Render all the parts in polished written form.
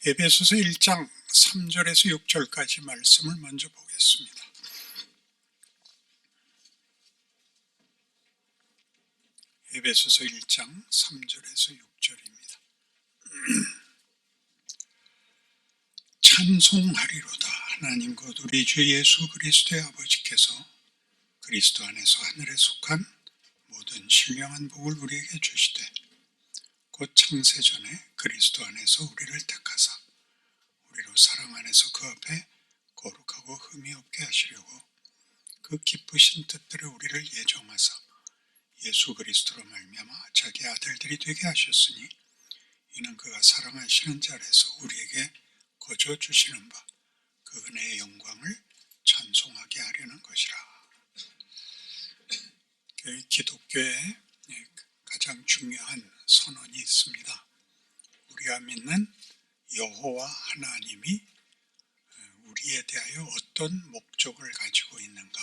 에베소서 1장 3절에서 6절까지 말씀을 먼저 보겠습니다. 에베소서 1장 3절에서 6절입니다. 찬송하리로다. 하나님 곧 우리 주 예수 그리스도의 아버지께서 그리스도 안에서 하늘에 속한 모든 신령한 복을 우리에게 주시되 곧 창세전에 그리스도 안에서 우리를 택하사 우리로 사랑 안에서 그 앞에 거룩하고 흠이 없게 하시려고 그 기쁘신 뜻대로 우리를 예정하사 예수 그리스도로 말미암아 자기 아들들이 되게 하셨으니 이는 그가 사랑하시는 자에서 우리에게 거저 주시는 바 그 은혜의 영광을 찬송하게 하려는 것이라. 기독교의 가장 중요한 선언이 있습니다. 우리가 믿는 여호와 하나님이 우리에 대하여 어떤 목적을 가지고 있는가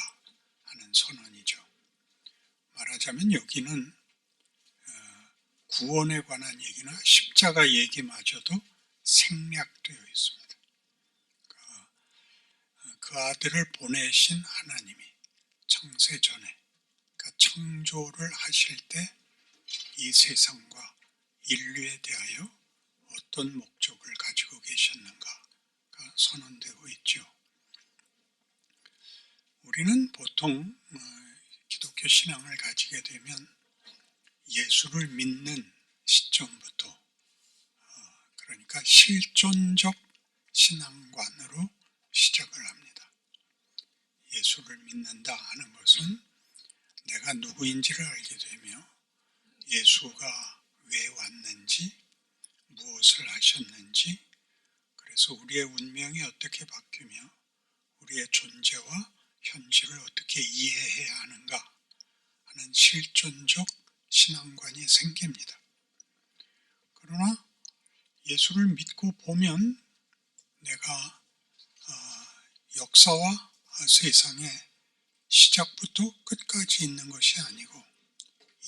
하는 선언이죠. 말하자면 여기는 구원에 관한 얘기나 십자가 얘기마저도 생략되어 있습니다. 그 아들을 보내신 하나님이 창세전에 그러니까 창조를 하실 때 이 세상과 인류에 대하여 어떤 목적을 가지고 계셨는가가 선언되고 있죠. 우리는 보통 기독교 신앙을 가지게 되면 예수를 믿는 시점부터 그러니까 실존적 신앙관으로 시작을 합니다. 예수를 믿는다 하는 것은 내가 누구인지를 알게 되며 예수가 왜 왔는지 무엇을 하셨는지 그래서 우리의 운명이 어떻게 바뀌며 우리의 존재와 현실을 어떻게 이해해야 하는가 하는 실존적 신앙관이 생깁니다. 그러나 예수를 믿고 보면 내가 역사와 세상의 시작부터 끝까지 있는 것이 아니고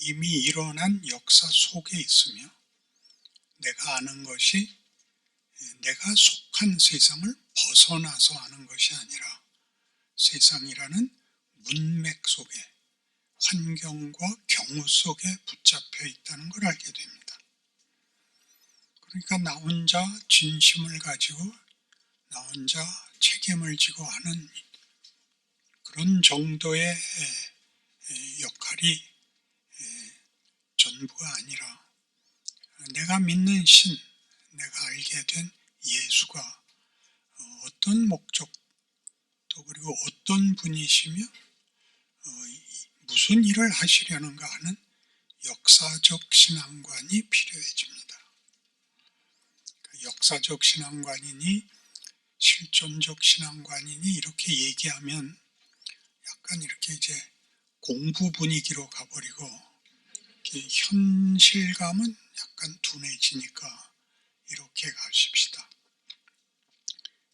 이미 일어난 역사 속에 있으며 내가 아는 것이 내가 속한 세상을 벗어나서 아는 것이 아니라 세상이라는 문맥 속에 환경과 경우 속에 붙잡혀 있다는 걸 알게 됩니다. 그러니까 나 혼자 진심을 가지고 나 혼자 책임을 지고 하는 그런 정도의 역할이 전부가 아니라 내가 믿는 신, 내가 알게 된 예수가 어떤 목적 또 그리고 어떤 분이시며 무슨 일을 하시려는가 하는 역사적 신앙관이 필요해집니다. 역사적 신앙관이니 실존적 신앙관이니 이렇게 얘기하면 약간 이렇게 이제 공부 분위기로 가버리고 현실감은 약간 둔해지니까 이렇게 가십시다.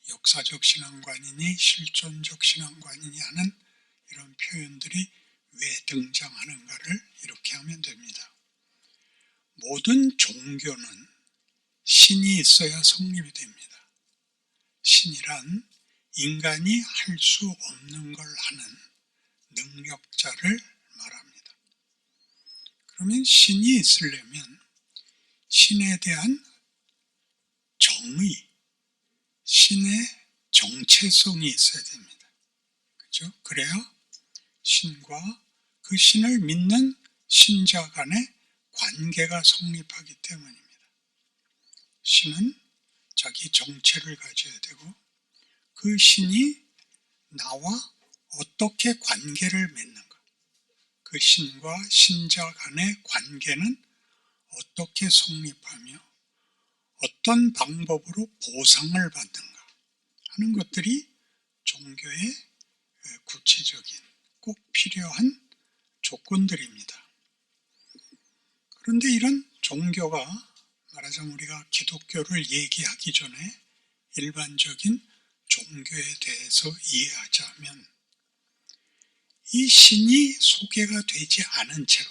역사적 신앙관이니 실존적 신앙관이니 하는 이런 표현들이 왜 등장하는가를 이렇게 하면 됩니다. 모든 종교는 신이 있어야 성립이 됩니다. 신이란 인간이 할 수 없는 걸 하는 능력자를 말합니다. 그러면 신이 있으려면 신에 대한 정의, 신의 정체성이 있어야 됩니다. 그렇죠? 그래야 신과 그 신을 믿는 신자 간의 관계가 성립하기 때문입니다. 신은 자기 정체를 가져야 되고 그 신이 나와 어떻게 관계를 맺는가, 그 신과 신자 간의 관계는 어떻게 성립하며 어떤 방법으로 보상을 받는가 하는 것들이 종교의 구체적인 꼭 필요한 조건들입니다. 그런데 이런 종교가 말하자면 우리가 기독교를 얘기하기 전에 일반적인 종교에 대해서 이해하자면 이 신이 소개가 되지 않은 채로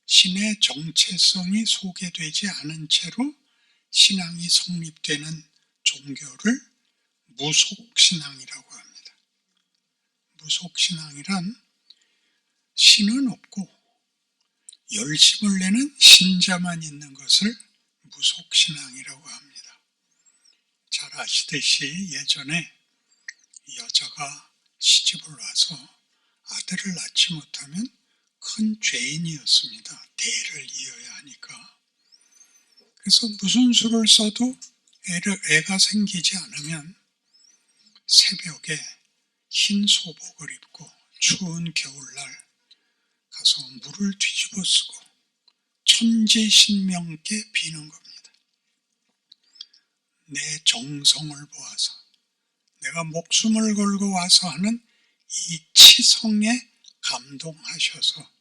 신의 정체성이 소개되지 않은 채로 신앙이 성립되는 종교를 무속신앙이라고 합니다. 무속신앙이란 신은 없고 열심을 내는 신자만 있는 것을 무속신앙이라고 합니다. 잘 아시듯이 예전에 여자가 시집을 와서 아들을 낳지 못하면 큰 죄인이었습니다. 대를 이어야 하니까. 그래서 무슨 수를 써도 애가 생기지 않으면 새벽에 흰 소복을 입고 추운 겨울날 가서 물을 뒤집어 쓰고 천지신명께 비는 겁니다. 내 정성을 보아서 내가 목숨을 걸고 와서 하는 이 치성에 감동하셔서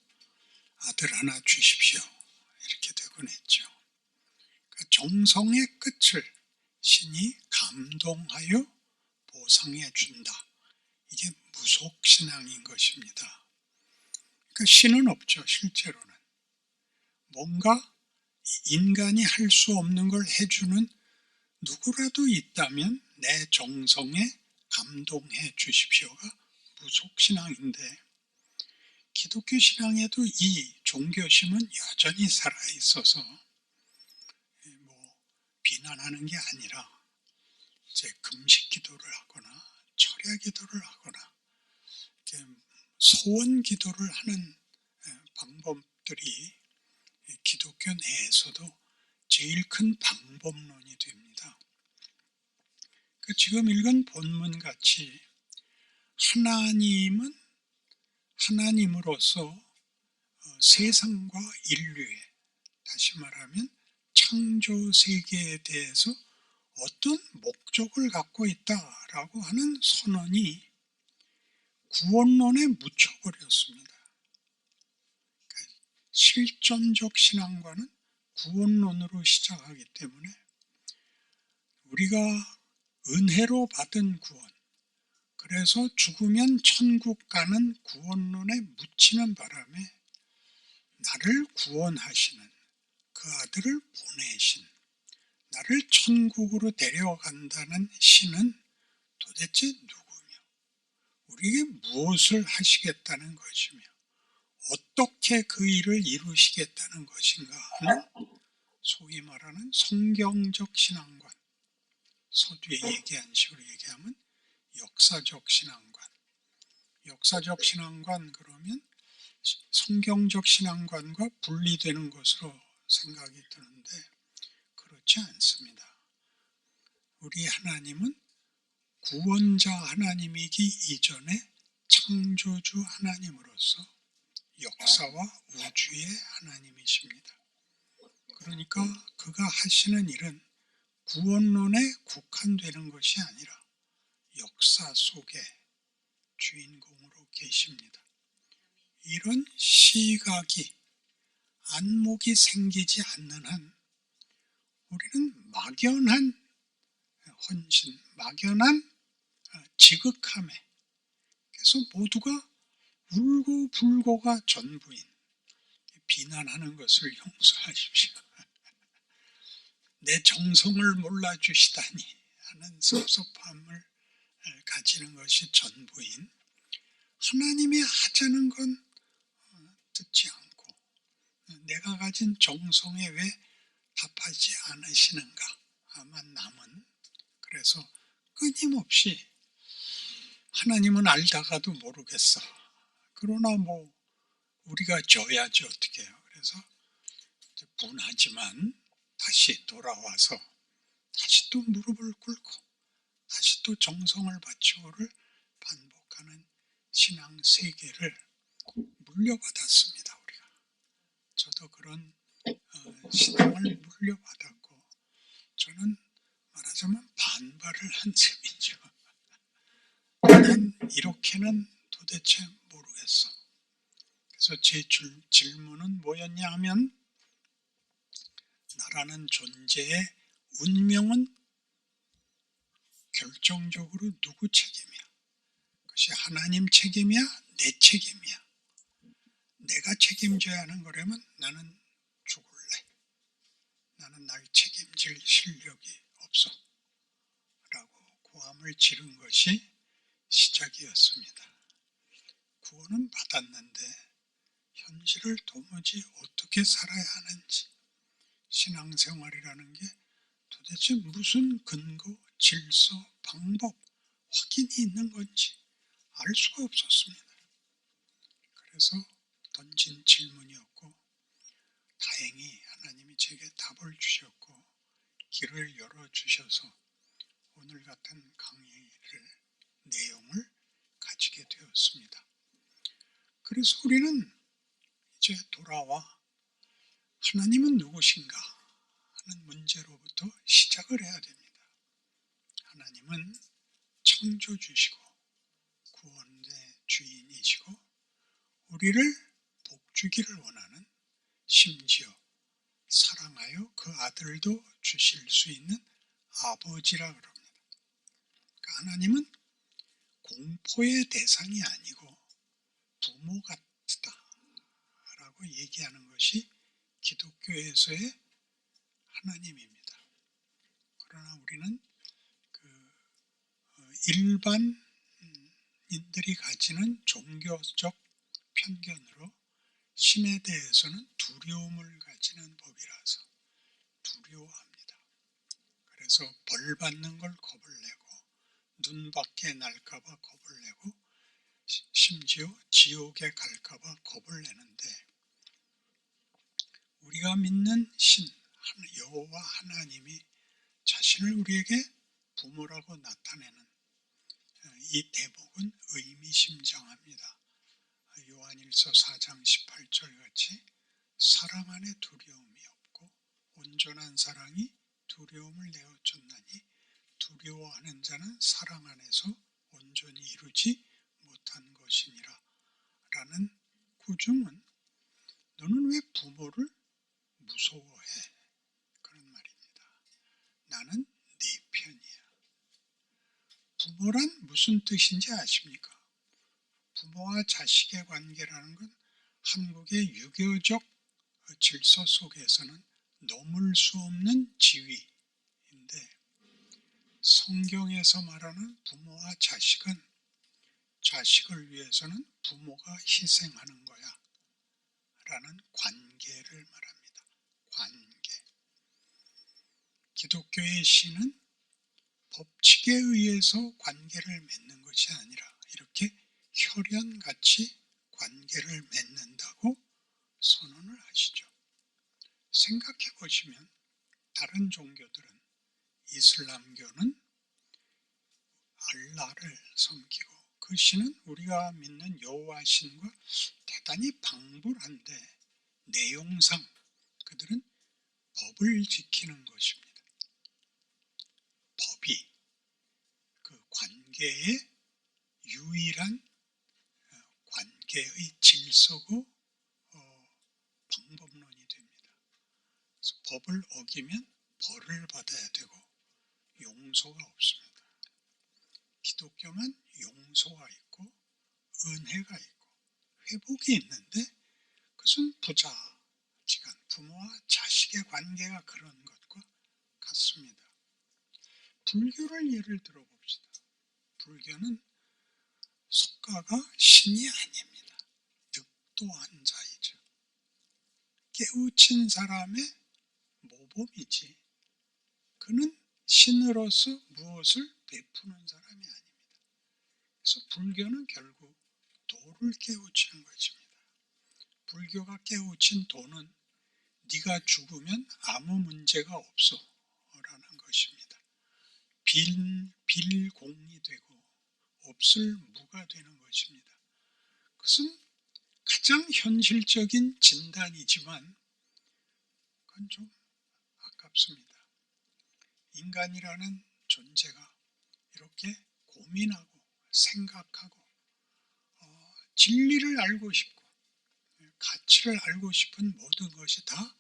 아들 하나 주십시오. 이렇게 되곤 했죠. 그러니까 정성의 끝을 신이 감동하여 보상해 준다. 이게 무속신앙인 것입니다. 그러니까 신은 없죠. 실제로는. 뭔가 인간이 할 수 없는 걸 해주는 누구라도 있다면 내 정성에 감동해 주십시오가 무속신앙인데, 기독교 신앙에도 이 종교심은 여전히 살아있어서 비난하는 게 아니라 이제 금식 기도를 하거나 철야 기도를 하거나 소원 기도를 하는 방법들이 기독교 내에서도 제일 큰 방법론이 됩니다. 지금 읽은 본문같이 하나님은 하나님으로서 세상과 인류에, 다시 말하면 창조 세계에 대해서 어떤 목적을 갖고 있다라고 하는 선언이 구원론에 묻혀버렸습니다. 그러니까 실존적 신앙과는 구원론으로 시작하기 때문에 우리가 은혜로 받은 구원, 그래서 죽으면 천국 가는 구원론에 묻히는 바람에 나를 구원하시는 그 아들을 보내신, 나를 천국으로 데려간다는 신은 도대체 누구며 우리에게 무엇을 하시겠다는 것이며 어떻게 그 일을 이루시겠다는 것인가 하는 소위 말하는 성경적 신앙관, 서두에 얘기한 식으로 얘기하면 역사적 신앙관. 역사적 신앙관 그러면 성경적 신앙관과 분리되는 것으로 생각이 드는데 그렇지 않습니다. 우리 하나님은 구원자 하나님이기 이전에 창조주 하나님으로서 역사와 우주의 하나님이십니다. 그러니까 그가 하시는 일은 구원론에 국한되는 것이 아니라 역사 속에 주인공으로 계십니다. 이런 시각이, 안목이 생기지 않는 한 우리는 막연한 헌신, 막연한 지극함에 그래서 모두가 울고 불고가 전부인, 비난하는 것을 용서하십시오. 내 정성을 몰라주시다니 하는 섭섭함을 가지는 것이 전부인, 하나님이 하자는 건 듣지 않고 내가 가진 정성에 왜 답하지 않으시는가 아마 남은, 그래서 끊임없이 하나님은 알다가도 모르겠어. 그러나 우리가 져야지 어떻게 해요. 그래서 분하지만 다시 돌아와서 다시 또 무릎을 꿇고 다시 또 정성을 바치고를 반복하는 신앙 세계를 물려받았습니다. 우리가. 저도 그런 신앙을 물려받았고 저는 말하자면 반발을 한 셈이죠. 난 이렇게는 도대체 모르겠어. 그래서 제 질문은 뭐였냐 하면, 나라는 존재의 운명은 결정적으로 누구 책임이야? 그것이 하나님 책임이야? 내 책임이야? 내가 책임져야 하는 거라면 나는 죽을래. 나는 날 책임질 실력이 없어. 마음을 지른 것이 시작이었습니다. 구원은 받았는데 현실을 도무지 어떻게 살아야 하는지, 신앙생활이라는 게 도대체 무슨 근거, 질서, 방법, 확인이 있는 건지 알 수가 없었습니다. 그래서 던진 질문이었고, 다행히 하나님이 제게 답을 주셨고 길을 열어주셔서 오늘 같은 강의를 내용을 가지게 되었습니다. 그래서 우리는 이제 돌아와 하나님은 누구신가 하는 문제로부터 시작을 해야 됩니다. 하나님은 창조주시고 구원의 주인이시고 우리를 복주기를 원하는, 심지어 사랑하여 그 아들도 주실 수 있는 아버지라 그럽니다. 그러니까 하나님은 공포의 대상이 아니고 부모 같다라고 얘기하는 것이 기독교에서의 하나님입니다. 그러나 우리는 일반인들이 가지는 종교적 편견으로 신에 대해서는 두려움을 가지는 법이라서 두려워합니다. 그래서 벌 받는 걸 겁을 내고 눈 밖에 날까봐 겁을 내고 심지어 지옥에 갈까봐 겁을 내는데, 우리가 믿는 신 여호와 하나님이 자신을 우리에게 부모라고 나타내는 이 대목은 의미심장합니다. 요한일서 4장 18절 같이 사랑 안에 두려움이 없고 온전한 사랑이 두려움을 내어쫓나니 두려워하는 자는 사랑 안에서 온전히 이루지 못한 것이니라 라는 구중은 너는 왜 부모를 무서워해? 그런 말입니다. 나는 네 편이야. 부모란 무슨 뜻인지 아십니까? 부모와 자식의 관계라는 건 한국의 유교적 질서 속에서는 넘을 수 없는 지위인데, 성경에서 말하는 부모와 자식은 자식을 위해서는 부모가 희생하는 거야 라는 관계를 말합니다. 관계. 기독교의 신은 법칙에 의해서 관계를 맺는 것이 아니라 이렇게 혈연같이 관계를 맺는다고 선언을 하시죠. 생각해 보시면 다른 종교들은, 이슬람교는 알라를 섬기고 그 신은 우리가 믿는 여호와 신과 대단히 방불한데 내용상 그들은 법을 지키는 것입니다. 법이 그 관계의 유일한 관계의 질서고 방법론이 됩니다. 그래서 법을 어기면 벌을 받아야 되고 용서가 없습니다. 기독교만 용서가 있고 은혜가 있고 회복이 있는데, 그것은 부자지간 부모와 자식의 관계가 그런 것과 같습니다. 불교를 예를 들어봅시다. 불교는 석가가 신이 아닙니다. 득도한 자이죠. 깨우친 사람의 모범이지 그는 신으로서 무엇을 베푸는 사람이 아닙니다. 그래서 불교는 결국 도를 깨우치는 것입니다. 불교가 깨우친 도는 네가 죽으면 아무 문제가 없어 라는 것입니다. 빌공이 되고 없을 무가 되는 것입니다. 그것은 가장 현실적인 진단이지만 그건 좀 아깝습니다. 인간이라는 존재가 이렇게 고민하고 생각하고 진리를 알고 싶고 가치를 알고 싶은 모든 것이 다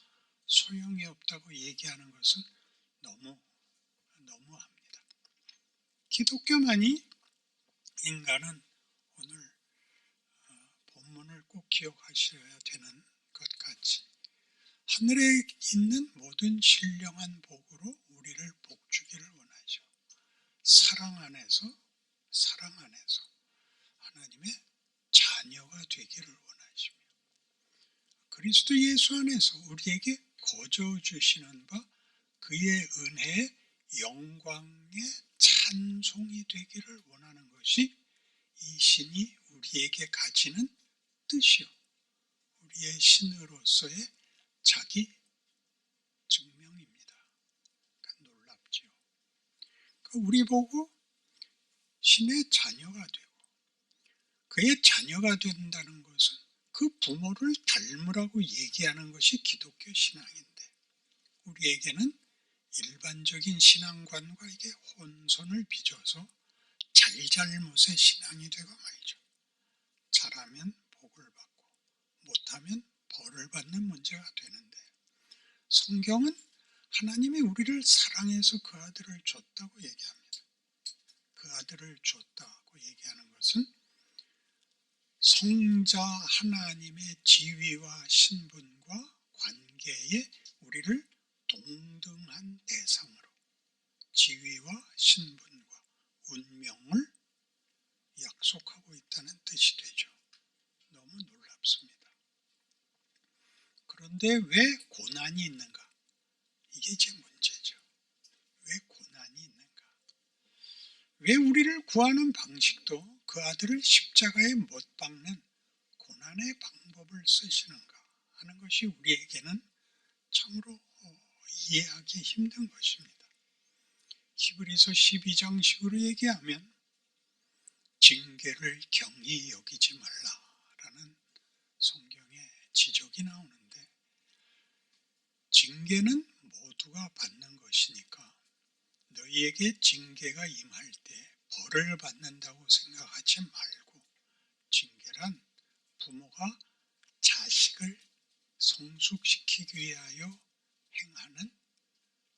소용이 없다고 얘기하는 것은 너무합니다. 기독교만이 인간은, 오늘 본문을 꼭 기억하셔야 되는 것 같이, 하늘에 있는 모든 신령한 복으로 우리를 복주기를 원하죠. 사랑 안에서 하나님의 자녀가 되기를 원하시며 그리스도 예수 안에서 우리에게 거저 주시는 바 그의 은혜의 영광의 찬송이 되기를 원하는 것이 이 신이 우리에게 가지는 뜻이요 우리의 신으로서의 자기 증명입니다. 그러니까 놀랍죠. 우리 보고 신의 자녀가 되고 그의 자녀가 된다는 것은 그 부모를 닮으라고 얘기하는 것이 기독교 신앙인데 우리에게는 일반적인 신앙관과 이게 혼선을 빚어서 잘잘못의 신앙이 되고 말죠. 잘하면 복을 받고 못하면 벌을 받는 문제가 되는데 성경은 하나님이 우리를 사랑해서 그 아들을 줬다고 얘기합니다. 그 아들을 줬다고 얘기하는 것은 성자 하나님의 지위와 신분과 관계에 우리를 동등한 대상으로 지위와 신분과 운명을 약속하고 있다는 뜻이 되죠. 너무 놀랍습니다. 그런데 왜 고난이 있는가? 이게 제 문제죠. 왜 고난이 있는가? 왜 우리를 구하는 방식도 그 아들을 십자가에 못 박는 고난의 방법을 쓰시는가 하는 것이 우리에게는 참으로 이해하기 힘든 것입니다. 히브리서 12장식으로 얘기하면 징계를 경히 여기지 말라라는 성경의 지적이 나오는데 징계는 모두가 받는 것이니까 너희에게 징계가 임할 때 벌을 받는다고 생각하지 말고 징계란 부모가 자식을 성숙시키기 위하여 행하는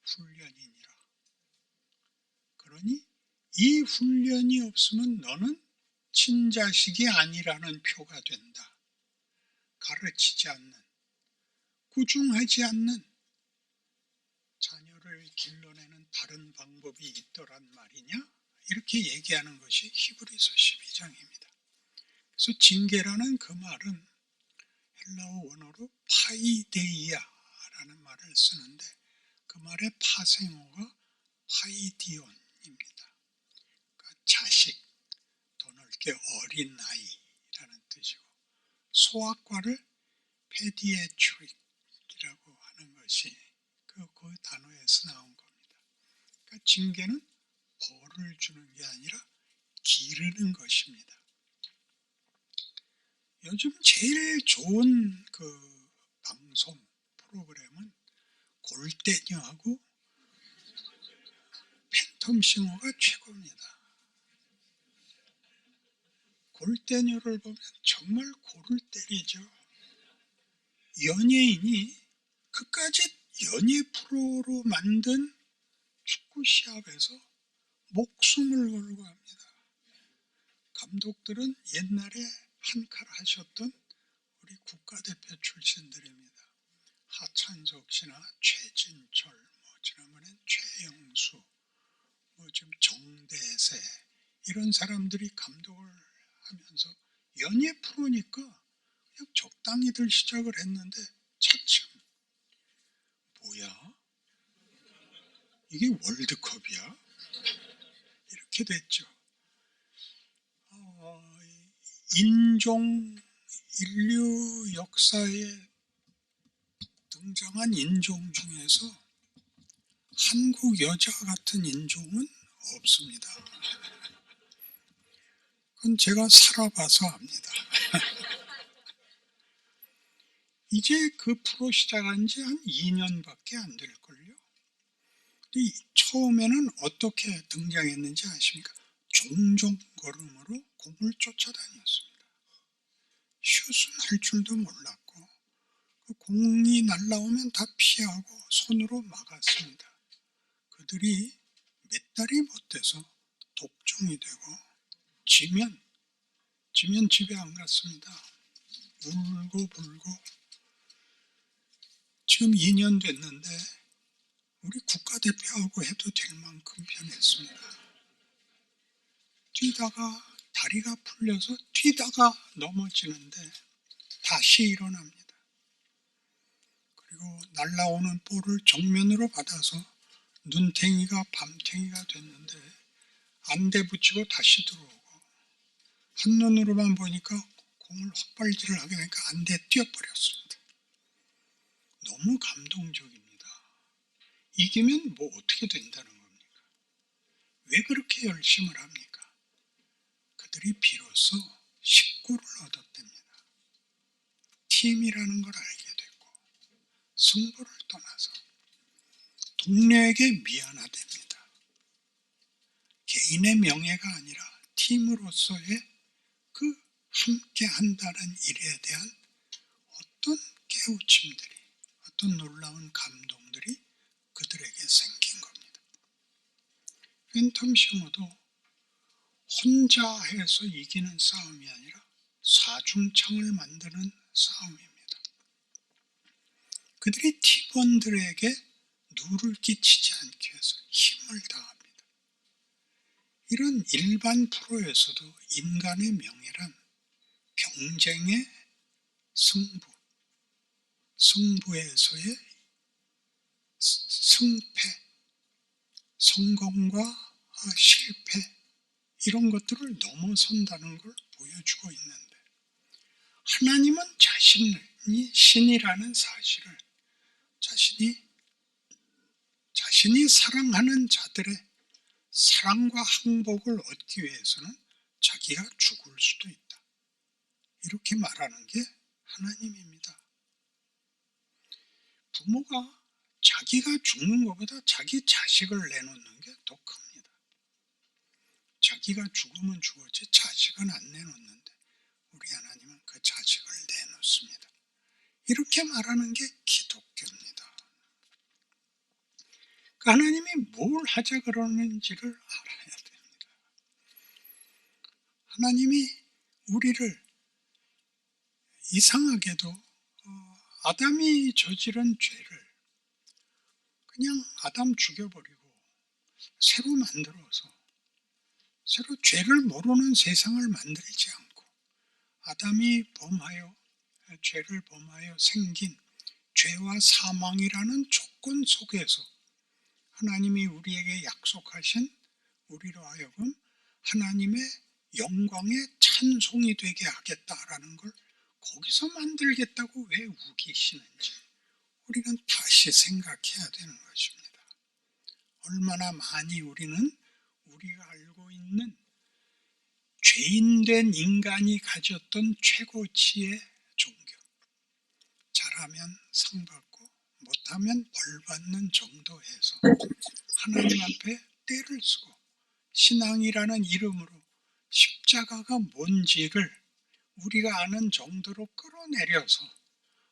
훈련이니라. 그러니 이 훈련이 없으면 너는 친자식이 아니라는 표가 된다. 가르치지 않는, 꾸중하지 않는 자녀를 길러내는 다른 방법이 있더란 말이냐? 이렇게 얘기하는 것이 히브리서 12장입니다. 그래서 징계라는 그 말은 헬라어 원어로 파이데이아라는 말을 쓰는데 그 말의 파생어가 파이디온입니다. 그러니까 자식, 더 넓게 어린아이라는 뜻이고 소아과를 페디애트릭이라고 하는 것이 그 단어에서 나온 겁니다. 그러니까 징계는 벌을 주는 게 아니라 기르는 것입니다. 요즘 제일 좋은 그 방송 프로그램은 골대녀하고 팬텀싱어가 최고입니다. 골대녀를 보면 정말 골을 때리죠. 연예인이 그까지 연예 프로로 만든 축구 시합에서 목숨을 걸고 합니다. 감독들은 옛날에 한 칼 하셨던 우리 국가대표 출신들입니다. 하찬석 씨나 최진철, 지난번엔 최영수, 지금 정대세 이런 사람들이 감독을 하면서 연예 프로니까 그냥 적당히들 시작을 했는데 차츰 뭐야? 이게 월드컵이야? 이렇게 됐죠. 인류 역사에 등장한 인종 중에서 한국 여자 같은 인종은 없습니다. 그건 제가 살아봐서 압니다. 이제 그 프로 시작한 지 한 2년밖에 안 될걸요. 근데 처음에는 어떻게 등장했는지 아십니까? 종종걸음으로 공을 쫓아다녔습니다. 슛은 할 줄도 몰랐고 공이 날라오면 다 피하고 손으로 막았습니다. 그들이 몇 달이 못 돼서 독종이 되고 지면 집에 안 갔습니다. 울고 불고 지금 2년 됐는데 우리 국가대표하고 해도 될 만큼 변했습니다. 뛰다가 다리가 풀려서 뛰다가 넘어지는데 다시 일어납니다. 그리고 날아오는 볼을 정면으로 받아서 눈탱이가 밤탱이가 됐는데 안대 붙이고 다시 들어오고, 한눈으로만 보니까 공을 헛발질을 하게 되니까 안대에 뛰어버렸습니다. 너무 감동적입니다. 이기면 뭐 어떻게 된다는 겁니까? 왜 그렇게 열심을 합니까? 그들이 비로소 식구를 얻었답니다. 팀이라는 걸 알게 됐고, 승부를 떠나서 동료에게 미안하답니다. 개인의 명예가 아니라 팀으로서의 그 함께 한다는 일에 대한 어떤 깨우침들이, 어떤 놀라운 감동들이 그들에게 생긴 겁니다. 팬텀 싱어도 혼자 해서 이기는 싸움이 아니라 사중창을 만드는 싸움입니다. 그들이 팀원들에게 누를 끼치지 않기 위해서 힘을 다합니다. 이런 일반 프로에서도 인간의 명예란 경쟁의 승부, 승부에서의 승패, 성공과 실패, 이런 것들을 넘어선다는 걸 보여주고 있는데, 하나님은 자신이 신이라는 사실을 자신이 사랑하는 자들의 사랑과 항복을 얻기 위해서는 자기가 죽을 수도 있다, 이렇게 말하는 게 하나님입니다. 부모가 자기가 죽는 것보다 자기 자식을 내놓는 게 더 큽니다. 자기가 죽으면 죽었지 자식은 안 내놓는데 우리 하나님은 그 자식을 내놓습니다. 이렇게 말하는 게 기독교입니다. 그 하나님이 뭘 하자 그러는지를 알아야 됩니다. 하나님이 우리를 이상하게도 아담이 저지른 죄를 그냥 아담 죽여버리고 새로 만들어서, 새로 죄를 모르는 세상을 만들지 않고, 아담이 죄를 범하여 생긴 죄와 사망이라는 조건 속에서 하나님이 우리에게 약속하신, 우리로 하여금 하나님의 영광의 찬송이 되게 하겠다라는 걸 거기서 만들겠다고 왜 우기시는지 우리는 다시 생각해야 되는 것입니다. 얼마나 많이 우리는 우리가 알고 있는 죄인된 인간이 가졌던 최고치의 종교, 잘하면 상 받고 못하면 벌 받는 정도에서 하나님 앞에 떼를 쓰고 신앙이라는 이름으로 십자가가 뭔지를 우리가 아는 정도로 끌어내려서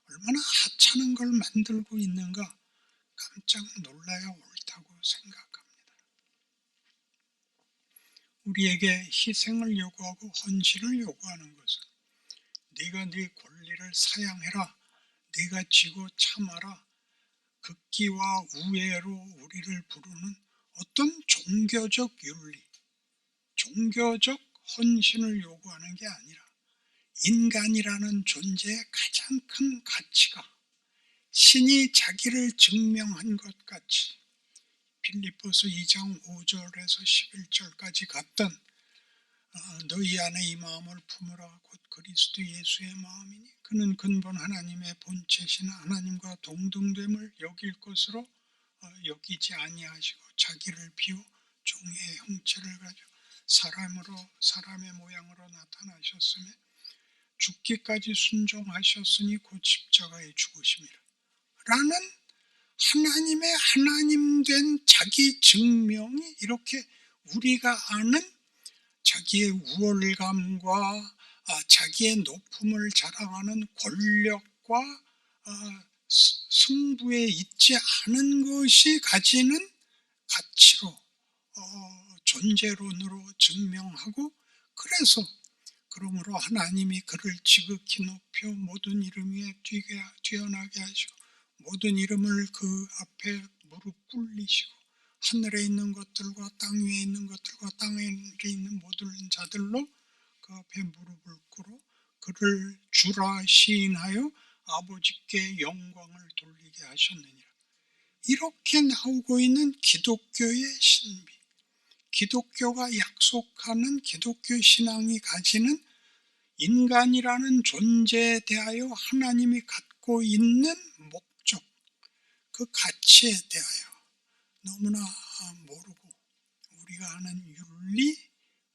얼마나 하찮은 걸 만들고 있는가 깜짝 놀라야 옳다고 생각합니다. 우리에게 희생을 요구하고 헌신을 요구하는 것은 네가 네 권리를 사양해라, 네가 지고 참아라, 극기와 우애로 우리를 부르는 어떤 종교적 윤리, 종교적 헌신을 요구하는 게 아니라 인간이라는 존재의 가장 큰 가치가 신이 자기를 증명한 것 같이 빌립보서 2장 5절에서 11절까지 갔던 너희 안에 이 마음을 품으라 곧 그리스도 예수의 마음이니 그는 근본 하나님의 본체시나 하나님과 동등됨을 여길 것으로 여기지 아니하시고 자기를 비워 종의 형체를 가지고 사람의 모양으로 나타나셨으며 죽기까지 순종하셨으니 곧 십자가에 죽으심이라 라는 하나님의 하나님된 자기 증명이 이렇게 우리가 아는 자기의 우월감과 자기의 높음을 자랑하는 권력과 승부에 있지 않은 것이 가지는 가치로 존재론으로 증명하고, 그러므로 하나님이 그를 지극히 높여 모든 이름 위에 뛰어나게 하시고 모든 이름을 그 앞에 무릎 꿇리시고 하늘에 있는 것들과 땅 위에 있는 것들과 땅에 있는 모든 자들로 그 앞에 무릎을 꿇어 그를 주라 시인하여 아버지께 영광을 돌리게 하셨느니라. 이렇게 나오고 있는 기독교의 신비, 기독교가 약속하는 기독교 신앙이 가지는 인간이라는 존재에 대하여 하나님이 갖고 있는 목적, 그 가치에 대하여 너무나 모르고 우리가 아는 윤리,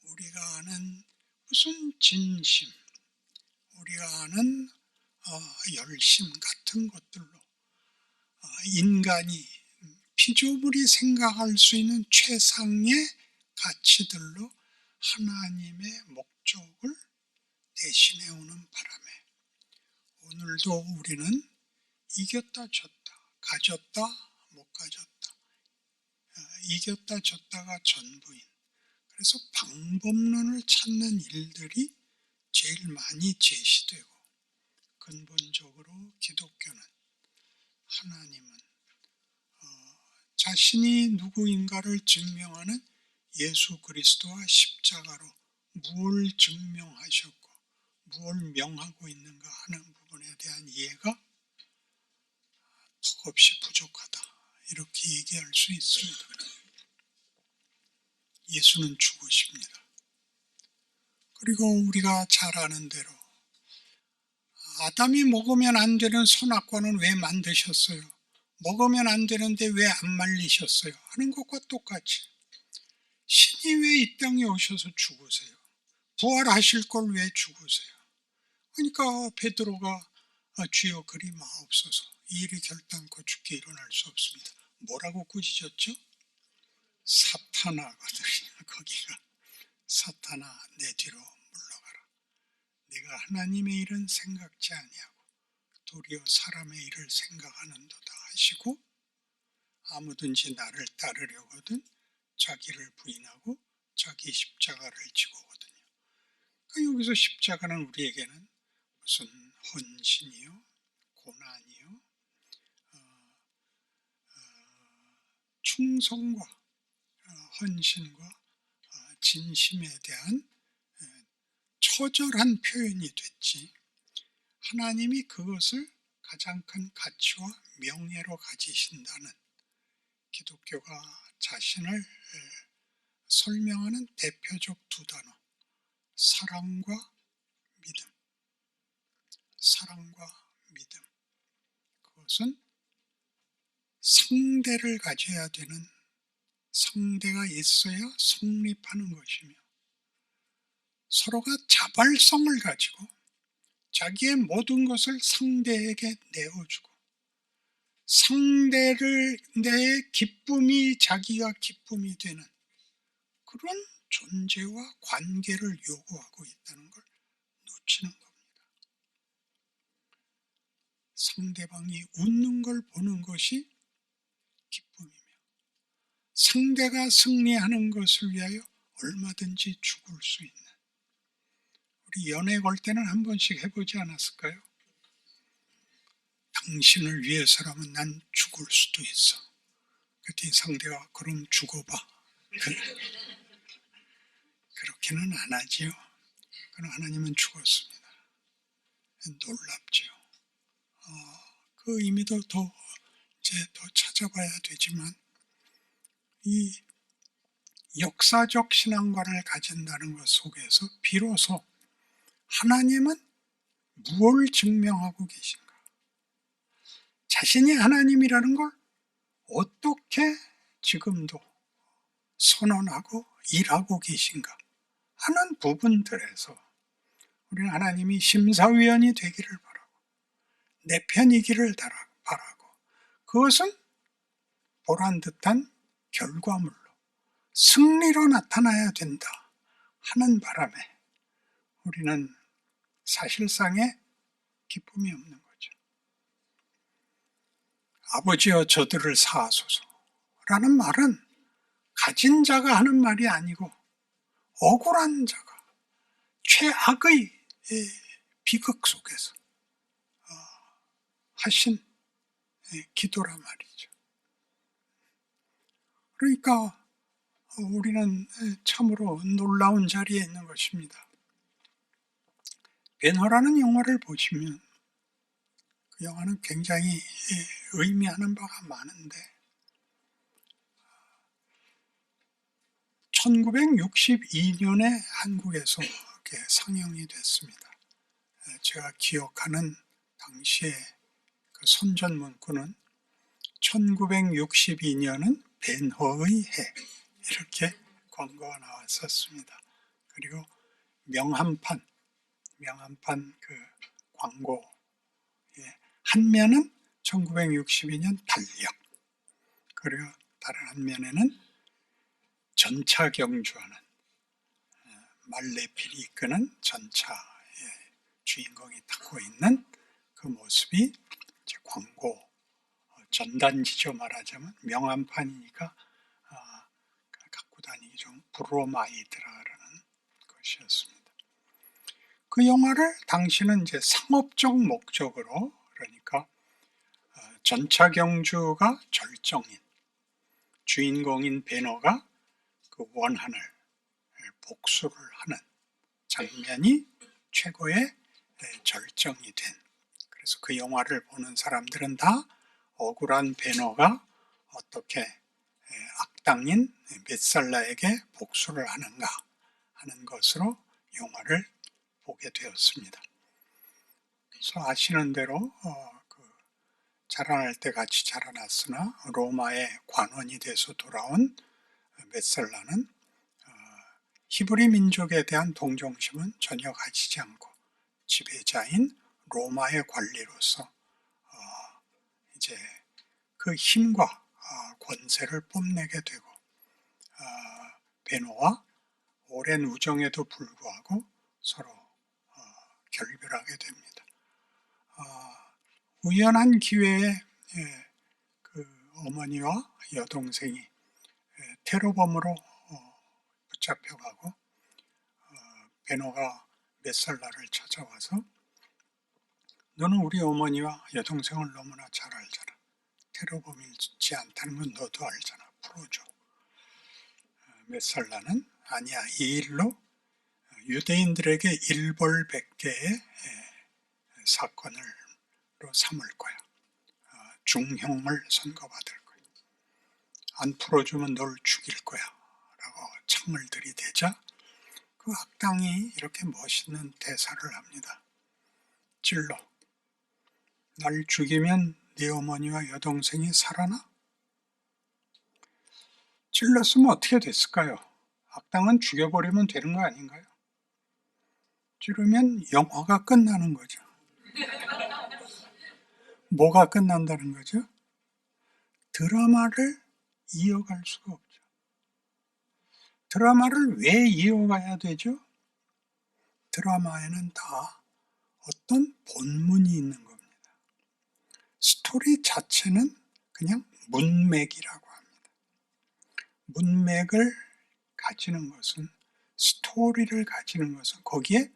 우리가 아는 무슨 진심, 우리가 아는 열심 같은 것들로 인간이 피조물이 생각할 수 있는 최상의 가치들로 하나님의 목적을 대신해 오는 바람에 오늘도 우리는 이겼다 졌다, 가졌다 못 가졌다, 이겼다 졌다가 전부인, 그래서 방법론을 찾는 일들이 제일 많이 제시되고, 근본적으로 기독교는 하나님은 자신이 누구인가를 증명하는 예수 그리스도와 십자가로 무엇을 증명하셨고 무엇을 명하고 있는가 하는 부분에 대한 이해가 턱없이 부족하다, 이렇게 얘기할 수 있습니다. 예수는 죽으십니다. 그리고 우리가 잘 아는 대로 아담이 먹으면 안 되는 선악과는 왜 만드셨어요? 먹으면 안 되는데 왜 안 말리셨어요? 하는 것과 똑같이 신이 왜 이 땅에 오셔서 죽으세요? 부활하실 걸 왜 죽으세요? 그러니까 베드로가 주여 그리 마옵소서, 이 일이 결단코 죽게 일어날 수 없습니다. 뭐라고 꾸짖었죠? 사탄아거든요. 거기가 사탄아 내 뒤로 물러가라. 내가 하나님의 일은 생각지 아니하고 도리어 사람의 일을 생각하는도다 하시고, 아무든지 나를 따르려거든 자기를 부인하고 자기 십자가를 지고거든요. 그러니까 여기서 십자가는 우리에게는 무슨 헌신이요, 고난이요, 충성과 헌신과 진심에 대한 처절한 표현이 됐지, 하나님이 그것을 가장 큰 가치와 명예로 가지신다는 기독교가 자신을 설명하는 대표적 두 단어, 사랑과 믿음. 사랑과 믿음. 그것은 상대를 가져야 되는, 상대가 있어야 성립하는 것이며, 서로가 자발성을 가지고 자기의 모든 것을 상대에게 내어주고, 상대를 내 기쁨이 자기가 기쁨이 되는 그런 존재와 관계를 요구하고 있다는 걸 놓치는 겁니다. 상대방이 웃는 걸 보는 것이 기쁨이며, 상대가 승리하는 것을 위하여 얼마든지 죽을 수 있는, 우리 연애 걸 때는 한 번씩 해보지 않았을까요? 당신을 위해서라면 난 죽을 수도 있어. 그랬더니 상대가 그럼 죽어봐. 그렇게는 안 하지요. 그럼 하나님은 죽었습니다. 놀랍지요. 그 의미도 더 찾아봐야 되지만, 이 역사적 신앙관을 가진다는 것 속에서 비로소 하나님은 무엇을 증명하고 계신가? 자신이 하나님이라는 걸 어떻게 지금도 선언하고 일하고 계신가 하는 부분들에서 우리는 하나님이 심사위원이 되기를 바라고, 내 편이기를 바라고, 그것은 보란듯한 결과물로 승리로 나타나야 된다 하는 바람에 우리는 사실상의 기쁨이 없는 거죠. 아버지여 저들을 사하소서 라는 말은 가진 자가 하는 말이 아니고 억울한 자가 최악의 비극 속에서 하신 기도란 말이죠. 그러니까 우리는 참으로 놀라운 자리에 있는 것입니다. 벤허라는 영화를 보시면 그 영화는 굉장히 의미하는 바가 많은데 1962년에 한국에서 이렇게 상영이 됐습니다. 제가 기억하는 당시에 그 선전 문구는 1962년은 벤허의 해, 이렇게 광고가 나왔었습니다. 그리고 명함판 그 광고, 한 면은 1962년 달력, 그리고 다른 한 면에는 전차 경주하는 말레필이 이끄는 전차의 주인공이 타고 있는 그 모습이 이제 광고 전단지죠. 말하자면 명함판이니까 갖고 다니기 좀 브로마이드라 그러는 것이었습니다. 그 영화를 당시는 이제 상업적 목적으로, 그러니까 전차 경주가 절정인 주인공인 베너가 그 원한을 복수를 하는 장면이 최고의 절정이 된, 그래서 그 영화를 보는 사람들은 다 억울한 베너가 어떻게 악당인 메살라에게 복수를 하는가 하는 것으로 영화를 보게 되었습니다. 그래서 아시는 대로 자라날 때 같이 자라났으나 로마의 관원이 돼서 돌아온 메살라는 히브리 민족에 대한 동정심은 전혀 가지지 않고 지배자인 로마의 관리로서 이제 그 힘과 권세를 뽐내게 되고 베노와 오랜 우정에도 불구하고 서로 결별하게 됩니다. 우연한 기회에 그 어머니와 여동생이 테러범으로 붙잡혀가고 베노가 메살라를 찾아와서 너는 우리 어머니와 여동생을 너무나 잘 알잖아. 테러범이지 않다는 건 너도 알잖아. 풀어줘. 메살라는 아니야. 이 일로 유대인들에게 일벌백계의 사건으로 삼을 거야. 중형을 선고받을 거야. 안 풀어주면 널 죽일 거야. 라고 창을 들이대자 그 악당이 이렇게 멋있는 대사를 합니다. 찔러. 날 죽이면 네 어머니와 여동생이 살아나? 찔렀으면 어떻게 됐을까요? 악당은 죽여버리면 되는 거 아닌가요? 찌르면 영화가 끝나는 거죠. 뭐가 끝난다는 거죠? 드라마를 이어갈 수가 없죠. 드라마를 왜 이어가야 되죠? 드라마에는 다 어떤 본문이 있는 겁니다. 스토리 자체는 그냥 문맥이라고 합니다. 문맥을 가지는 것은, 스토리를 가지는 것은 거기에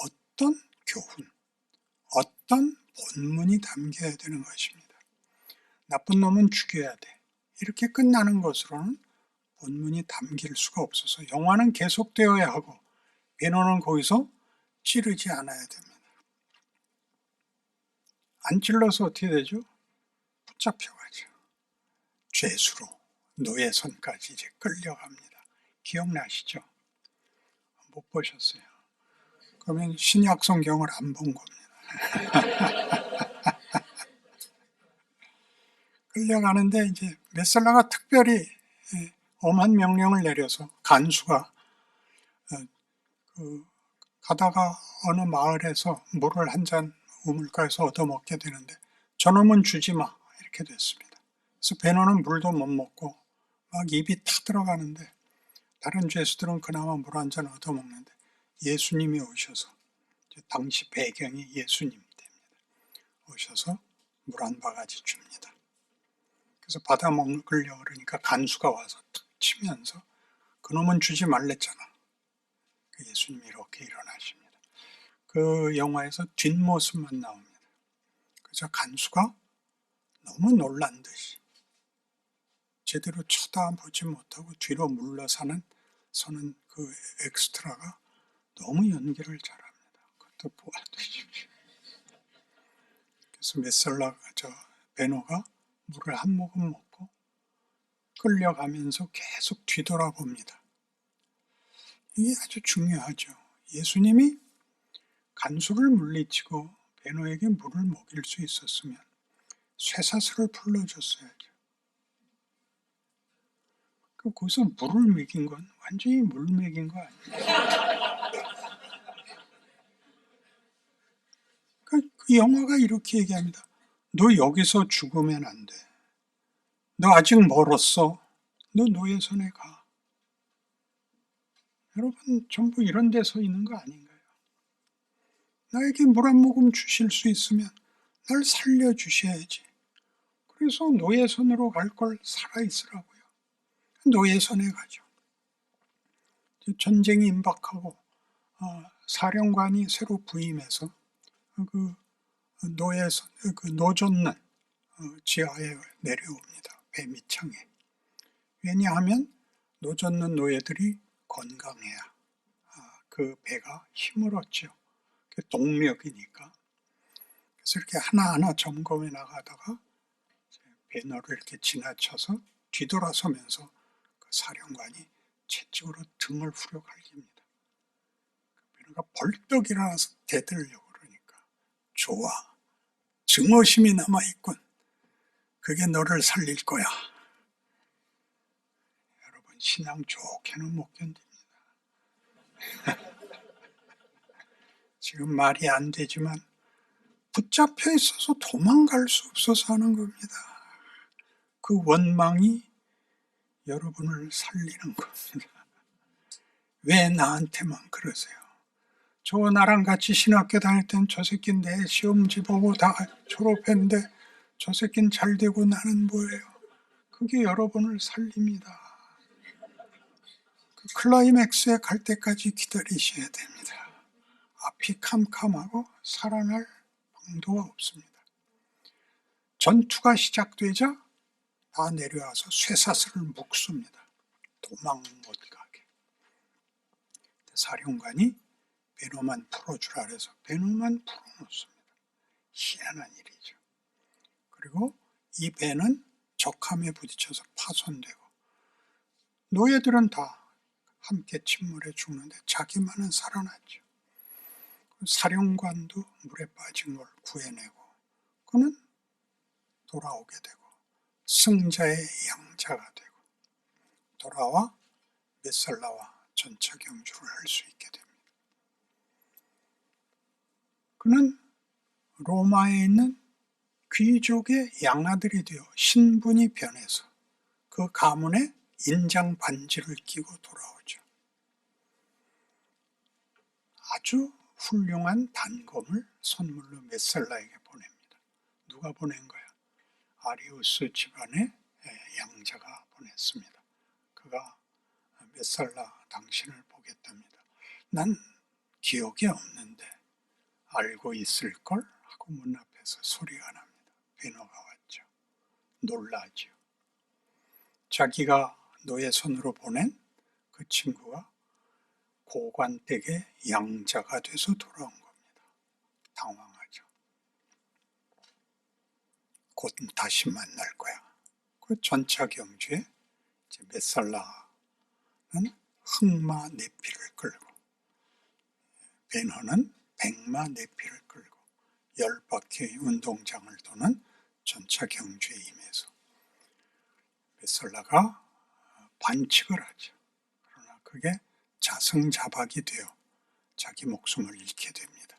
어떤 교훈, 어떤 본문이 담겨야 되는 것입니다. 나쁜 놈은 죽여야 돼. 이렇게 끝나는 것으로는 본문이 담길 수가 없어서 영화는 계속되어야 하고 베너는 거기서 찌르지 않아야 됩니다. 안 찔러서 어떻게 되죠? 붙잡혀가죠. 죄수로 노예선까지 이제 끌려갑니다. 기억나시죠? 못 보셨어요? 그러면 신약 성경을 안 본 겁니다. 끌려가는데 이제 메살라가 특별히 엄한 명령을 내려서 간수가 가다가 어느 마을에서 물을 한 잔 우물가에서 얻어먹게 되는데 저놈은 주지 마 이렇게 됐습니다. 그래서 베너는 물도 못 먹고 막 입이 타들어가는데 다른 죄수들은 그나마 물 한 잔 얻어먹는데 예수님이 오셔서, 당시 배경이 예수님 됩니다. 오셔서 물 한 바가지 줍니다. 그래서 받아 먹으려고 그러니까 간수가 와서 탁 치면서 그놈은 주지 말랬잖아. 예수님이 이렇게 일어나십니다. 그 영화에서 뒷모습만 나옵니다. 그래서 간수가 너무 놀란 듯이 제대로 쳐다보지 못하고 뒤로 물러서는 그 엑스트라가 너무 연기를 잘합니다. 그것도 보아주십시오. 그래서 베노가 물을 한 모금 먹고 끌려가면서 계속 뒤돌아봅니다. 이게 아주 중요하죠. 예수님이 간수를 물리치고 베노에게 물을 먹일 수 있었으면 쇠사슬을 풀어줬어야죠. 거기서 물을 먹인 건 완전히 물 먹인 거 아니에요. 그 영화가 이렇게 얘기합니다. 너 여기서 죽으면 안 돼. 너 아직 멀었어. 너 노예선에 가. 여러분 전부 이런 데 서 있는 거 아닌가요? 나에게 물 한 모금 주실 수 있으면 날 살려주셔야지. 그래서 노예선으로 갈 걸 살아있으라고요. 노예선에 가죠. 전쟁이 임박하고 사령관이 새로 부임해서 그 노예선, 그 노젓는 지하에 내려옵니다. 배 밑창에. 왜냐하면 노젓는 노예들이 건강해야 그 배가 힘을 얻죠. 그 동력이니까. 그래서 이렇게 하나하나 점검해 나가다가 배너를 이렇게 지나쳐서 뒤돌아서면서 그 사령관이 채찍으로 등을 후려갈깁니다. 배너가 벌떡 일어나서 대들려고 그러니까 좋아. 증오심이 남아있군. 그게 너를 살릴 거야. 여러분 신앙 좋게는 못 견딥니다. 지금 말이 안 되지만 붙잡혀 있어서 도망갈 수 없어서 하는 겁니다. 그 원망이 여러분을 살리는 겁니다. 왜 나한테만 그러세요? 저 나랑 같이 신학교 다닐 땐 저 새끼 내 시험지 보고 다 졸업했는데 저 새끼는 잘 되고 나는 뭐예요? 그게 여러분을 살립니다. 그 클라이맥스에 갈 때까지 기다리셔야 됩니다. 앞이 캄캄하고 살아날 방도가 없습니다. 전투가 시작되자 다 내려와서 쇠사슬을 묶습니다. 도망 못 가게. 사령관이 베노만 풀어주라 그래서 베노만 풀어놓습니다. 희한한 일이죠. 그리고 이 배는 적함에 부딪혀서 파손되고 노예들은 다 함께 침몰해 죽는데 자기만은 살아났죠. 사령관도 물에 빠진 걸 구해내고 그는 돌아오게 되고 승자의 양자가 되고 돌아와 메살라와 전차 경주를 할 수 있게 됩니다. 그는 로마에 있는 귀족의 양아들이 되어 신분이 변해서 그 가문에 인장 반지를 끼고 돌아오죠. 아주 훌륭한 단검을 선물로 메살라에게 보냅니다. 누가 보낸 거야? 아리우스 집안의 양자가 보냈습니다. 그가 메살라 당신을 보겠답니다. 난 기억이 없는데 알고 있을걸? 하고 문 앞에서 소리가 납니다. 베노가 왔죠. 놀라죠. 자기가 노예 손으로 보낸 그 친구가 고관댁의 양자가 돼서 돌아온 겁니다. 당황하죠. 곧 다시 만날 거야. 그 전차 경주에 메살라는 흑마 내피를 끌고 베너는 백마 내피를 끌고 10바퀴 운동장을 도는 전차 경주에 임해서 메살라가 반칙을 하죠. 그러나 그게 자승자박이 되어 자기 목숨을 잃게 됩니다.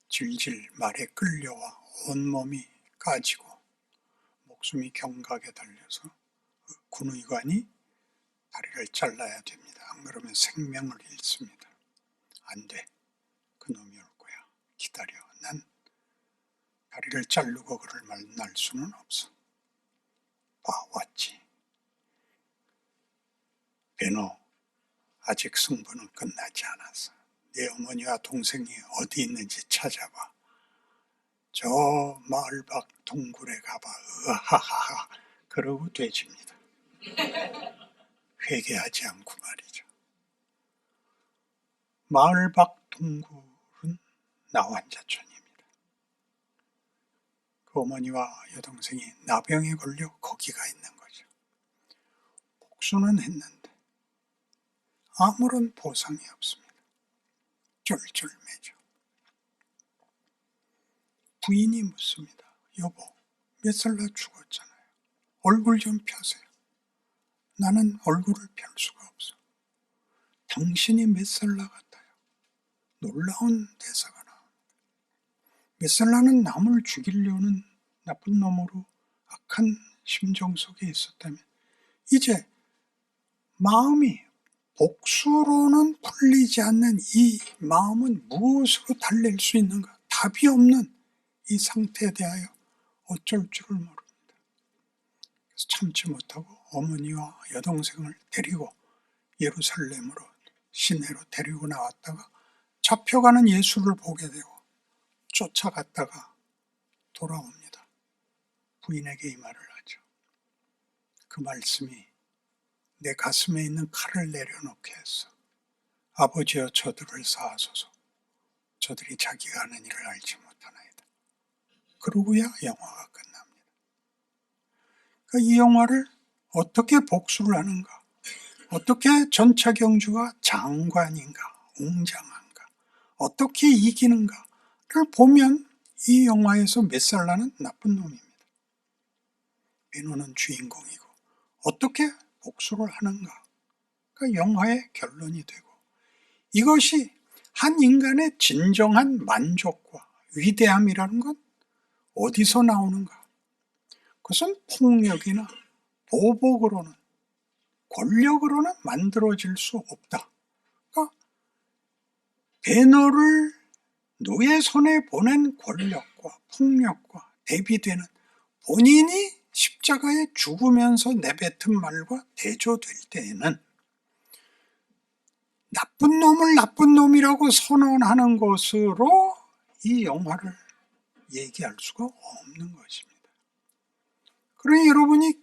질질 말에 끌려와 온몸이 까지고 목숨이 경각에 달려서 군의관이 다리를 잘라야 됩니다. 안 그러면 생명을 잃습니다. 안 돼. 그놈이 올 거야. 기다려. 난 다리를 자르고 그를 만날 수는 없어. 왔지. 베노, 아직 승부는 끝나지 않았어. 네 어머니와 동생이 어디 있는지 찾아봐. 저 마을 밖 동굴에 가봐. 으하하하. 그러고 돼집니다. 회개하지 않고 말이죠. 마을 밖 동굴은 나환자촌입니다. 그 어머니와 여동생이 나병에 걸려 거기가 있는 거죠. 복수는 했는데 아무런 보상이 없습니다. 쫄쫄매죠. 부인이 묻습니다. 여보, 몇 살 나 죽었잖아요. 얼굴 좀 펴세요. 나는 얼굴을 펼 수가 없어. 당신이 몇 살 나 같아요. 놀라운 대사가 나옵니다. 몇 살 나는 남을 죽이려는 나쁜 놈으로 악한 심정 속에 있었다면 이제 마음이 복수로는 풀리지 않는 이 마음은 무엇으로 달랠 수 있는가? 답이 없는 이 상태에 대하여 어쩔 줄을 모릅니다. 그래서 참지 못하고 어머니와 여동생을 데리고 예루살렘으로 시내로 데리고 나왔다가 잡혀가는 예수를 보게 되고 쫓아갔다가 돌아옵니다. 부인에게 이 말을 하죠. 그 말씀이 내 가슴에 있는 칼을 내려놓게 했어. 아버지여 저들을 사하소서. 저들이 자기가 하는 일을 알지 못하나이다. 그러고야 영화가 끝납니다. 그러니까 이 영화를 어떻게 복수를 하는가? 어떻게 전차경주가 장관인가? 웅장한가? 어떻게 이기는가를 보면 이 영화에서 몇 살 나는 나쁜 놈입니다. 민호는 주인공이고 어떻게 복수를 하는가? 그러니까 영화의 결론이 되고 이것이 한 인간의 진정한 만족과 위대함이라는 건 어디서 나오는가? 그것은 폭력이나 보복으로는 권력으로는 만들어질 수 없다. 그러니까 배너를 누의 손에 보낸 권력과 폭력과 대비되는 본인이 십자가에 죽으면서 내뱉은 말과 대조될 때에는 나쁜 놈을 나쁜 놈이라고 선언하는 것으로 이 영화를 얘기할 수가 없는 것입니다. 그러니 여러분이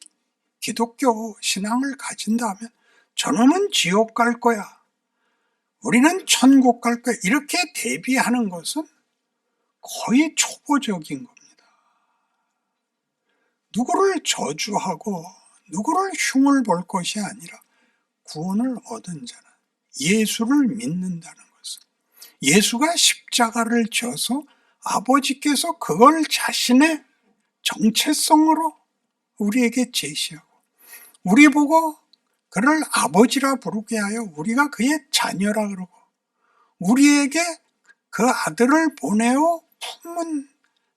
기독교 신앙을 가진다면 저놈은 지옥 갈 거야. 우리는 천국 갈 거야. 이렇게 대비하는 것은 거의 초보적인 겁니다. 누구를 저주하고 누구를 흉을 볼 것이 아니라 구원을 얻은 자는 예수를 믿는다는 것은 예수가 십자가를 져서 아버지께서 그걸 자신의 정체성으로 우리에게 제시하고 우리 보고 그를 아버지라 부르게 하여 우리가 그의 자녀라 그러고 우리에게 그 아들을 보내어 품은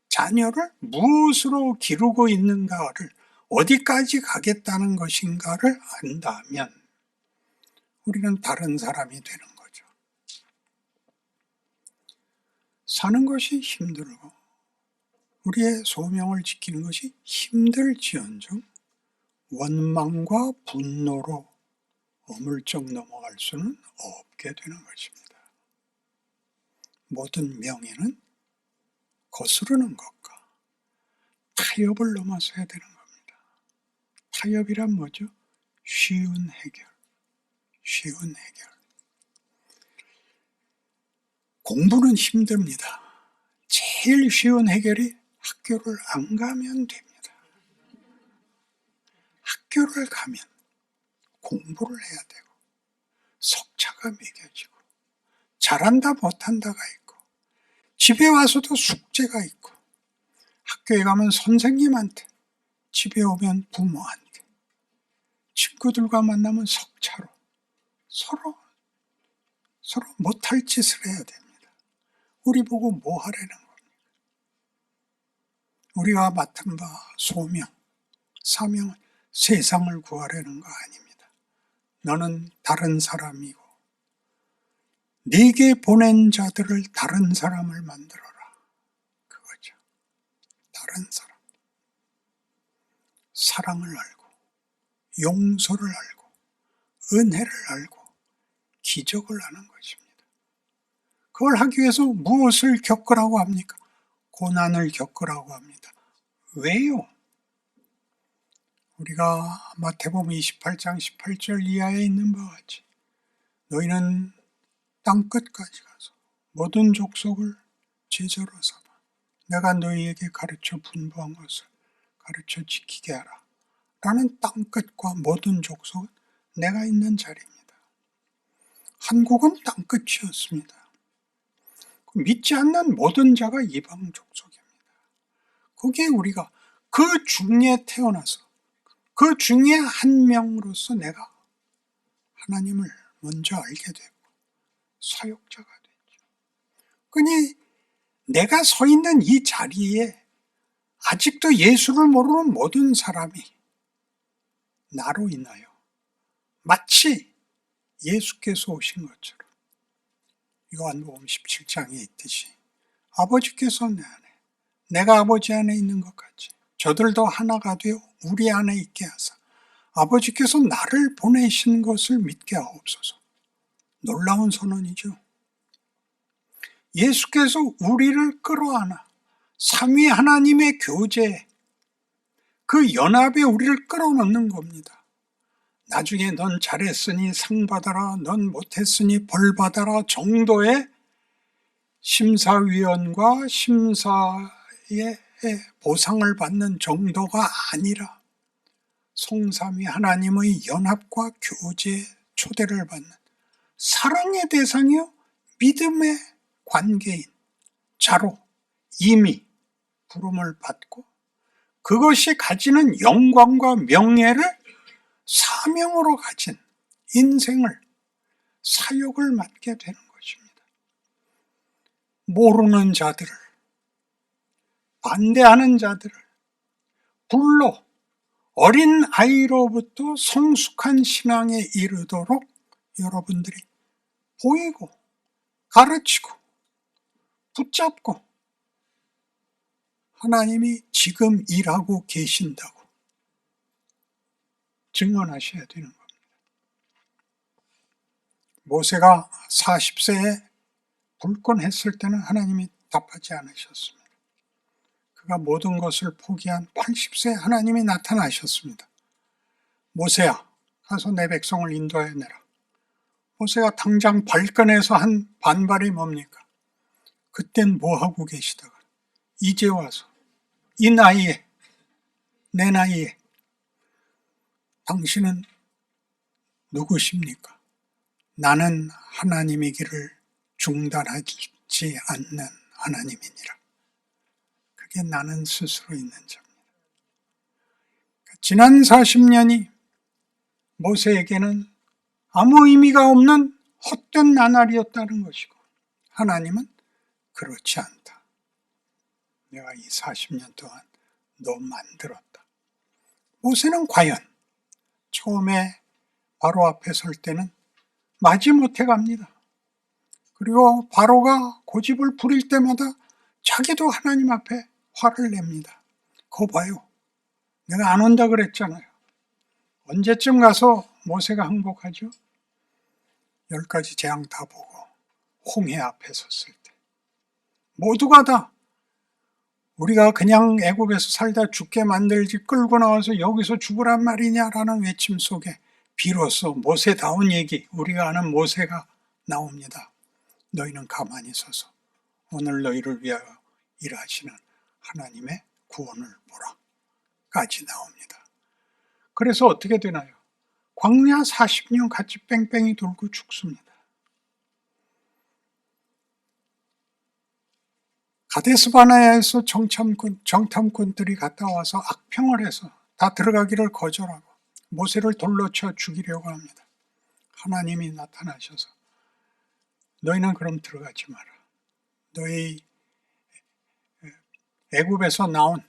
자녀를 무엇으로 기르고 있는가를 어디까지 가겠다는 것인가를 안다면 우리는 다른 사람이 되는 거죠. 사는 것이 힘들고 우리의 소명을 지키는 것이 힘들지언정 원망과 분노로 어물쩍 넘어갈 수는 없게 되는 것입니다. 모든 명예는 거스르는 것과 타협을 넘어서야 되는 겁니다. 타협이란 뭐죠? 쉬운 해결. 공부는 힘듭니다. 제일 쉬운 해결이 학교를 안 가면 됩니다. 학교를 가면 공부를 해야 되고 석차가 매겨지고 잘한다 못한다가 있고 집에 와서도 숙제가 있고 학교에 가면 선생님한테 집에 오면 부모한테 친구들과 만나면 석차로 서로 못할 짓을 해야 됩니다. 우리 보고 뭐 하라는 겁니까? 우리가 맡은 바 소명, 사명은 세상을 구하려는 거 아닙니다. 너는 다른 사람이고 네게 보낸 자들을 다른 사람을 만들어라. 그거죠. 다른 사람. 사랑을 알고 용서를 알고 은혜를 알고 기적을 하는 것입니다. 그걸 하기 위해서 무엇을 겪으라고 합니까? 고난을 겪으라고 합니다. 왜요? 우리가 마태복음 28장 18절 이하에 있는 바와 같이 너희는 땅끝까지 가서 모든 족속을 제자로 삼아 내가 너희에게 가르쳐 분부한 것을 가르쳐 지키게 하라. 라는 땅끝과 모든 족속은 내가 있는 자리입니다. 한국은 땅끝이었습니다. 믿지 않는 모든 자가 이방 족속입니다. 거기에 우리가 그 중에 태어나서 그 중에 한 명으로서 내가 하나님을 먼저 알게 되고 사역자가 됐죠. 그러니 내가 서 있는 이 자리에 아직도 예수를 모르는 모든 사람이 나로 인하여 마치 예수께서 오신 것처럼 요한복음 17장에 있듯이 아버지께서 내 안에 내가 아버지 안에 있는 것 같이 저들도 하나가 되어 우리 안에 있게 하사 아버지께서 나를 보내신 것을 믿게 하옵소서. 놀라운 선언이죠. 예수께서 우리를 끌어안아 삼위 하나님의 교제, 그 연합에 우리를 끌어넣는 겁니다. 나중에 넌 잘했으니 상 받아라, 넌 못했으니 벌 받아라 정도의 심사위원과 심사의 보상을 받는 정도가 아니라 성삼위 하나님의 연합과 교제에 초대를 받는 사랑의 대상이요 믿음의 관계인 자로 이미 부름을 받고 그것이 가지는 영광과 명예를 사명으로 가진 인생을 사역을 맡게 되는 것입니다. 모르는 자들을 반대하는 자들을 불러 어린 아이로부터 성숙한 신앙에 이르도록 여러분들이 보이고 가르치고 붙잡고 하나님이 지금 일하고 계신다고 증언하셔야 되는 겁니다. 모세가 40세에 불권했을 때는 하나님이 답하지 않으셨습니다. 그가 모든 것을 포기한 80세에 하나님이 나타나셨습니다. 모세야, 가서 내 백성을 인도해 내라. 모세가 당장 발끈해서 한 반발이 뭡니까? 그땐 뭐하고 계시다가 이제 와서 이 나이에 내 나이에 당신은 누구십니까? 나는 하나님이기를 중단하지 않는 하나님이니라. 그게 나는 스스로 있는 자입니다. 지난 40년이 모세에게는 아무 의미가 없는 헛된 나날이었다는 것이고 하나님은 그렇지 않다. 내가 이 40년 동안 너 만들었다. 모세는 과연 처음에 바로 앞에 설 때는 마지못해 갑니다. 그리고 바로가 고집을 부릴 때마다 자기도 하나님 앞에 화를 냅니다. 그거 봐요. 내가 안 온다 그랬잖아요. 언제쯤 가서 모세가 항복하죠? 10가지 재앙 다 보고 홍해 앞에 섰을 때 모두가 다 우리가 그냥 애굽에서 살다 죽게 만들지 끌고 나와서 여기서 죽으란 말이냐라는 외침 속에 비로소 모세다운 얘기, 우리가 아는 모세가 나옵니다. 너희는 가만히 서서 오늘 너희를 위하여 일하시는 하나님의 구원을 보라 까지 나옵니다. 그래서 어떻게 되나요? 광야 40년 같이 뺑뺑이 돌고 죽습니다. 가데스바네아에서 정탐꾼들이 갔다 와서 악평을 해서 다 들어가기를 거절하고 모세를 돌로 쳐 죽이려고 합니다. 하나님이 나타나셔서 너희는 그럼 들어가지 마라. 너희 애굽에서 나온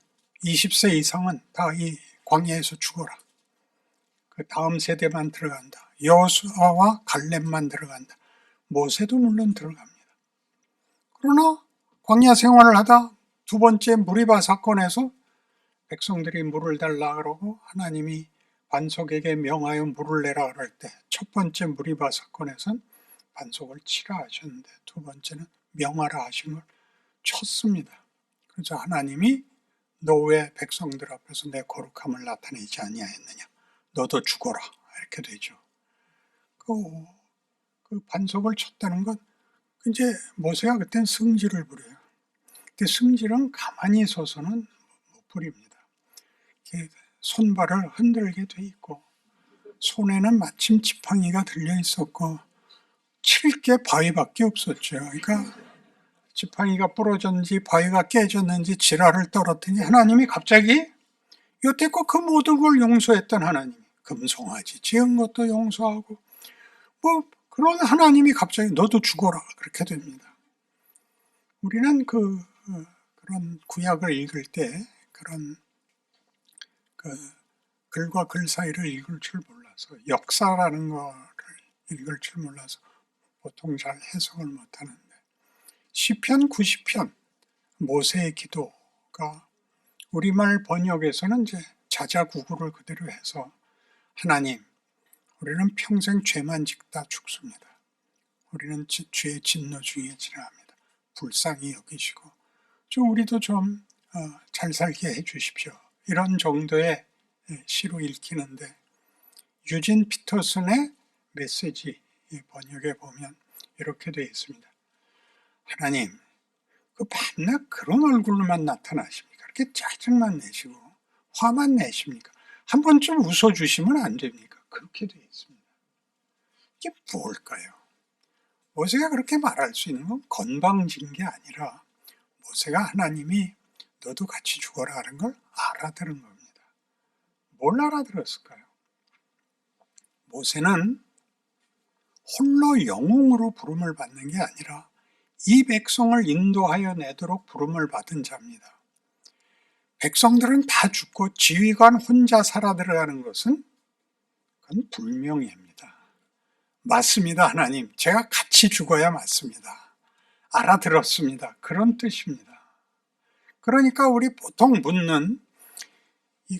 20세 이상은 다 이 광야에서 죽어라. 그 다음 세대만 들어간다. 여호수아와 갈렙만 들어간다. 모세도 물론 들어갑니다. 그러나 광야 생활을 하다 두 번째 무리바 사건에서 백성들이 물을 달라 그러고 하나님이 반석에게 명하여 물을 내라 그럴 때 첫 번째 무리바 사건에선 반석을 치라 하셨는데 두 번째는 명하라 하신 걸 쳤습니다. 그래서 하나님이 너 왜 백성들 앞에서 내 거룩함을 나타내지 아니하였느냐? 너도 죽어라. 이렇게 되죠. 그 반석을 쳤다는 건 이제 모세가 그땐 승질을 부려요. 근데 승질은 가만히 서서는 못 부립니다. 손발을 흔들게 돼 있고 손에는 마침 지팡이가 들려 있었고 칠 게 바위밖에 없었죠. 그러니까 지팡이가 부러졌는지 바위가 깨졌는지 지랄을 떨었더니 하나님이 갑자기 여태껏 그 모든 걸 용서했던 하나님이 금송아지 지은 것도 용서하고 그런 하나님이 갑자기 너도 죽어라 그렇게 됩니다. 우리는 그런 구약을 읽을 때 그런 글과 글 사이를 읽을 줄 몰라서 역사라는 거를 읽을 줄 몰라서 보통 잘 해석을 못하는데 시편 90편 모세의 기도가 우리말 번역에서는 이제 자자구구를 그대로 해서 하나님 우리는 평생 죄만 짓다 죽습니다. 우리는 죄의 진노 중에 지나갑니다. 불쌍히 여기시고 우리도 좀 잘 살게 해주십시오. 이런 정도의 시로 읽히는데 유진 피터슨의 메시지 번역에 보면 이렇게 되어 있습니다. 하나님, 맨날 그런 얼굴로만 나타나십니까? 이렇게 짜증만 내시고 화만 내십니까? 한 번쯤 웃어주시면 안 됩니까? 그렇게 되어 있습니다. 이게 뭘까요? 모세가 그렇게 말할 수 있는 건 건방진 게 아니라 모세가 하나님이 너도 같이 죽어라 하는 걸 알아들은 겁니다. 뭘 알아들었을까요? 모세는 홀로 영웅으로 부름을 받는 게 아니라 이 백성을 인도하여 내도록 부름을 받은 자입니다. 백성들은 다 죽고 지휘관 혼자 살아 들어가는 것은 그건 불명예입니다. 맞습니다, 하나님. 제가 같이 죽어야 맞습니다. 알아들었습니다. 그런 뜻입니다. 그러니까 우리 보통 묻는 이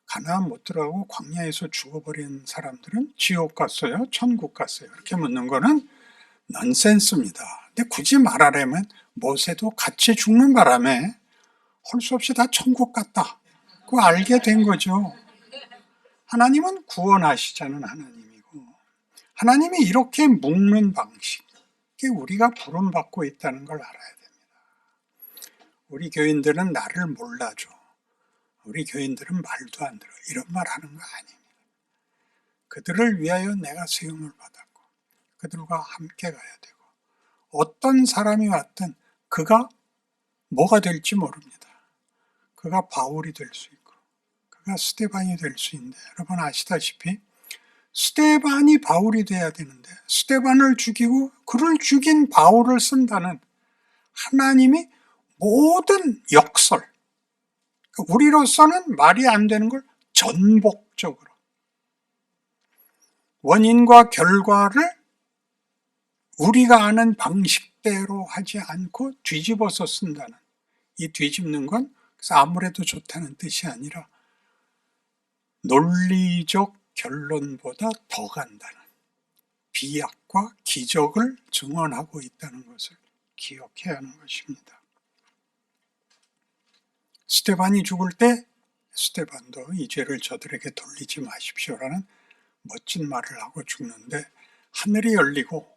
가나안 못 들어가고 광야에서 죽어버린 사람들은 지옥 갔어요? 천국 갔어요? 이렇게 묻는 거는 넌센스입니다. 근데 굳이 말하려면 모세도 같이 죽는 바람에 할 수 없이 다 천국 갔다. 그거 알게 된 거죠. 하나님은 구원하시자는 하나님이고 하나님이 이렇게 묶는 방식, 이게 우리가 부름받고 있다는 걸 알아야 됩니다. 우리 교인들은 나를 몰라줘. 우리 교인들은 말도 안 들어. 이런 말 하는 거 아닙니다. 그들을 위하여 내가 세움을 받았고 그들과 함께 가야 되고 어떤 사람이 왔든 그가 뭐가 될지 모릅니다. 그가 바울이 될 수 있고 그가 스데반이 될 수 있는데 여러분 아시다시피 스데반이 바울이 돼야 되는데 스데반을 죽이고 그를 죽인 바울을 쓴다는 하나님이 모든 역설, 우리로서는 말이 안 되는 걸 전복적으로 원인과 결과를 우리가 아는 방식대로 하지 않고 뒤집어서 쓴다는, 이 뒤집는 건 그래서 아무래도 좋다는 뜻이 아니라 논리적 결론보다 더 간다는 비약과 기적을 증언하고 있다는 것을 기억해야 하는 것입니다. 스데반이 죽을 때 스데반도 이 죄를 저들에게 돌리지 마십시오라는 멋진 말을 하고 죽는데 하늘이 열리고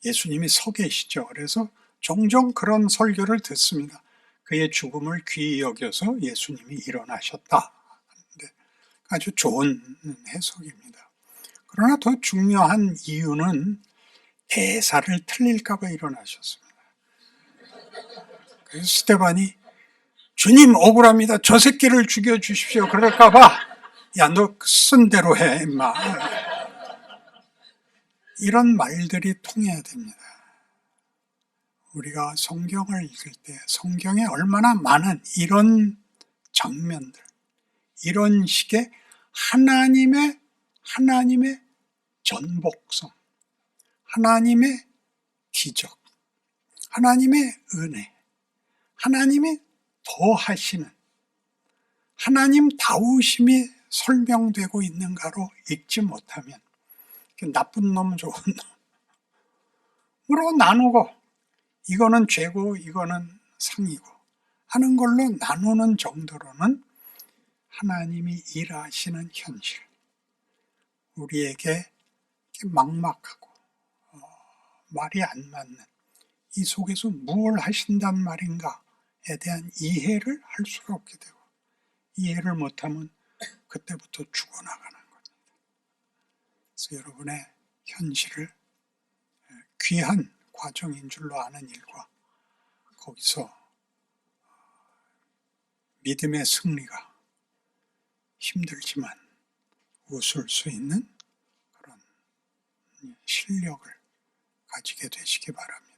예수님이 서 계시죠. 그래서 종종 그런 설교를 듣습니다. 그의 죽음을 귀히 여겨서 예수님이 일어나셨다. 아주 좋은 해석입니다. 그러나 더 중요한 이유는 대사를 틀릴까 봐 일어나셨습니다. 그래서 스데반이 주님 억울합니다. 저 새끼를 죽여주십시오. 그럴까 봐 야, 너 쓴 대로 해 임마. 이런 말들이 통해야 됩니다. 우리가 성경을 읽을 때 성경에 얼마나 많은 이런 장면들, 이런 식의 하나님의 전복성, 하나님의 기적, 하나님의 은혜, 하나님이 더 하시는 하나님 다우심이 설명되고 있는가로 읽지 못하면 나쁜 놈, 좋은 놈으로 나누고 이거는 죄고 이거는 상이고 하는 걸로 나누는 정도로는 하나님이 일하시는 현실, 우리에게 막막하고 말이 안 맞는 이 속에서 무엇을 하신단 말인가에 대한 이해를 할 수가 없게 되고, 이해를 못하면 그때부터 죽어나가는 겁니다. 그래서 여러분의 현실을 귀한 과정인 줄로 아는 일과 거기서 믿음의 승리가 힘들지만 웃을 수 있는 그런 실력을 가지게 되시기 바랍니다.